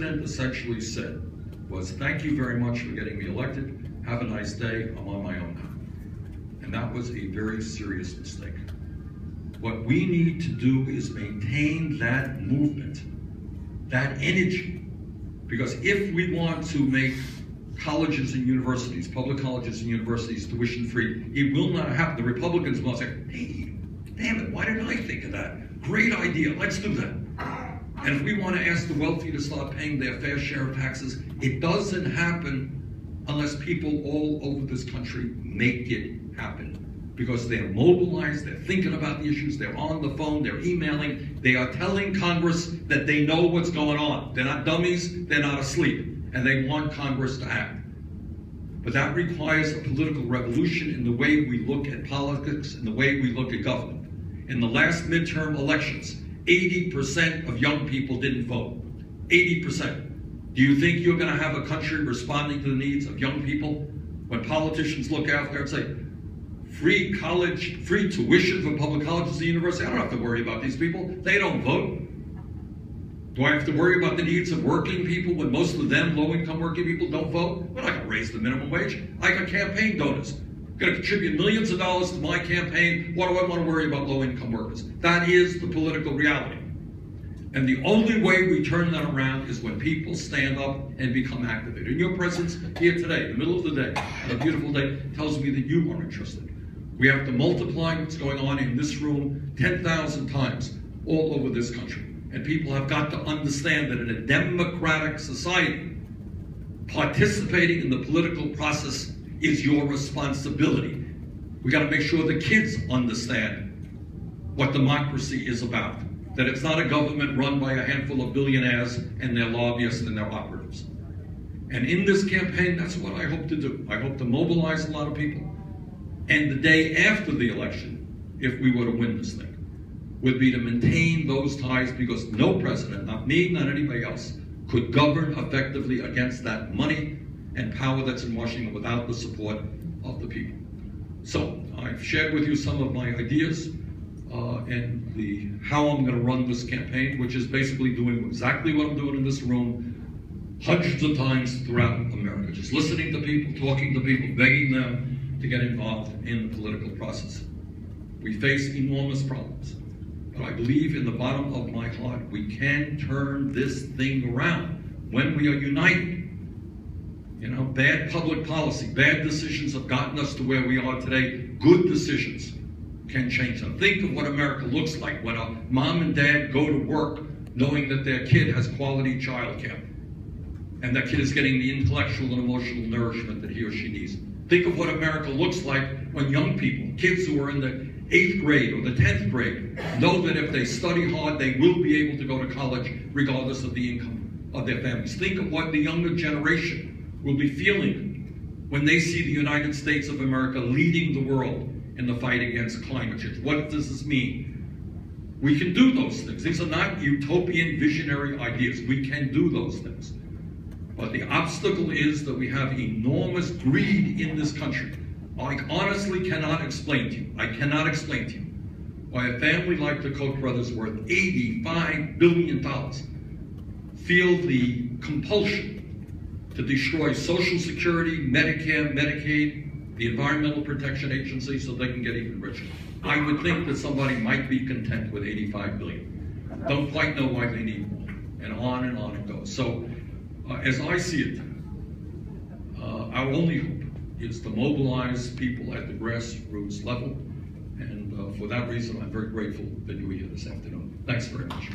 President essentially said was, thank you very much for getting me elected. Have a nice day. I'm on my own now. And that was a very serious mistake. What we need to do is maintain that movement, that energy. Because if we want to make colleges and universities, public colleges and universities, tuition free, it will not happen. The Republicans will say, hey, damn it, why didn't I think of that? Great idea, let's do that. And if we want to ask the wealthy to start paying their fair share of taxes, it doesn't happen unless people all over this country make it happen. Because they're mobilized, they're thinking about the issues, they're on the phone, they're emailing, they are telling Congress that they know what's going on. They're not dummies, they're not asleep, and they want Congress to act. But that requires a political revolution in the way we look at politics and the way we look at government. In the last midterm elections, 80% of young people didn't vote. 80%. Do you think you're going to have a country responding to the needs of young people when politicians look out there and say, free college, free tuition for public colleges and universities? I don't have to worry about these people. They don't vote. Do I have to worry about the needs of working people when most of them, low-income working people, don't vote? We're not going to raise the minimum wage. I got campaign donors. I'm going to contribute millions of dollars to my campaign. What do I want to worry about low-income workers? That is the political reality. And the only way we turn that around is when people stand up and become activated. And your presence here today, in the middle of the day, on a beautiful day, tells me that you are interested. We have to multiply what's going on in this room 10,000 times all over this country. And people have got to understand that in a democratic society, participating in the political process is your responsibility. We got to make sure the kids understand what democracy is about. That it's not a government run by a handful of billionaires and their lobbyists and their operatives. And in this campaign, that's what I hope to do. I hope to mobilize a lot of people. And the day after the election, if we were to win this thing, would be to maintain those ties, because no president, not me, not anybody else, could govern effectively against that money and power that's in Washington without the support of the people. So I've shared with you some of my ideas and how I'm going to run this campaign, which is basically doing exactly what I'm doing in this room hundreds of times throughout America, just listening to people, talking to people, begging them to get involved in the political process. We face enormous problems. But I believe in the bottom of my heart, we can turn this thing around when we are united. You know, bad public policy, bad decisions have gotten us to where we are today. Good decisions can change them. Think of what America looks like when a mom and dad go to work knowing that their kid has quality child care and that kid is getting the intellectual and emotional nourishment that he or she needs. Think of what America looks like when young people, kids who are in the 8th grade or the 10th grade, know that if they study hard, they will be able to go to college regardless of the income of their families. Think of what the younger generation will be feeling when they see the United States of America leading the world in the fight against climate change. What does this mean? We can do those things. These are not utopian, visionary ideas. We can do those things. But the obstacle is that we have enormous greed in this country. I honestly cannot explain to you, I cannot explain to you why a family like the Koch brothers worth $85 billion feel the compulsion to destroy Social Security, Medicare, Medicaid, the Environmental Protection Agency so they can get even richer. I would think that somebody might be content with $85 billion. Don't quite know why they need more, and on it goes. So as I see it, our only hope is to mobilize people at the grassroots level. And for that reason, I'm very grateful that you were here this afternoon. Thanks very much.